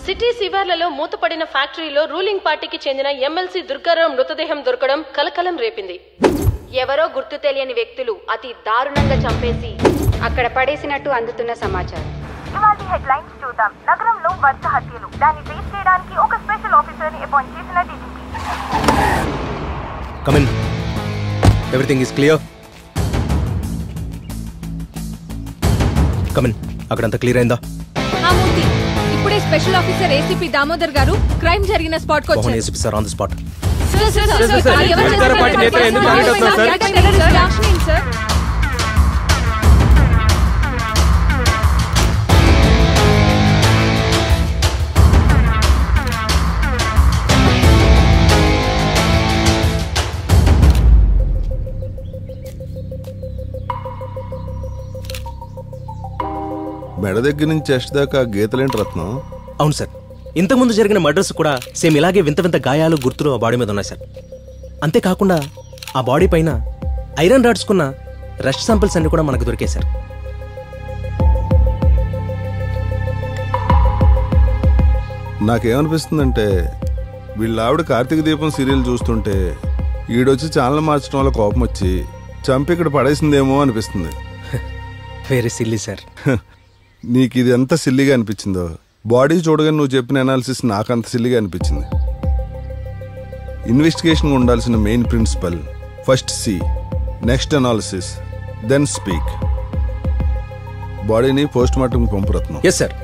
City శివార్లలో మూతపడిన ఫ్యాక్టరీలో ruling పార్టీకి చెందిన ఎమ్మెల్సీ దుర్గారావు మృతదేహం దొరకడం కలకలం రేపింది. ఎవరో గుర్తు తెలియని వ్యక్తులు అతి దారుణంగా చంపేసి అక్కడ పడేసినట్టు అందుతున్న సమాచారం. ఇవాళ హెడ్లైన్స్ చూద్దాం. నగరంలో వరుస హత్యలు, దాన్ని ఫేస్ చేయడానికి ఒక స్పెషల్ ఆఫీసర్ ని అపాయింట్ చేసిన DGP. Come in. Everything is clear. Come in. అక్కడంతా క్లియర్ అయిందా? మూర్తి, ఇప్పుడే స్పెషల్ ఆఫీసర్ ఏసీపీ దామోదర్ గారు క్రైమ్ జరిగిన స్పాట్ కు వచ్చారు. ACP sir on the spot. మెడ దగ్గర నుంచి చెస్ట్ దాకా గీతలేంటి రత్నం? అవును సార్, ఇంతకుముందు జరిగిన మర్డర్స్ కూడా సేమ్ ఇలాగే వింత వింత గాయాలు గుర్తులు ఆ బాడీ మీద ఉన్నాయి సార్. అంతేకాకుండా ఆ బాడీ పైన ఐరన్ రాడ్స్ కున్న రష్ శాంపిల్స్ అన్ని కూడా మనకు దొరికాయి సార్. నాకేమనిపిస్తుందంటే వీళ్ళ ఆవిడ కార్తీక దీపం సీరియల్ చూస్తుంటే ఈడొచ్చి ఛానల్ మార్చడం వల్ల కోపం వచ్చి చంపి ఇక్కడ పడేసిందేమో అనిపిస్తుంది. Very silly sir. నీకు ఇది ఎంత సిల్లీగా అనిపించిందో బాడీ చూడగానే నువ్వు చెప్పిన అనాలిసిస్ నాకు అంత సిల్లీగా అనిపించింది. ఇన్వెస్టిగేషన్ ఉండాల్సిన main principle first see, next analysis, then speak. బాడీని పోస్ట్ మార్టం పంపు రత్నం. Yes sir.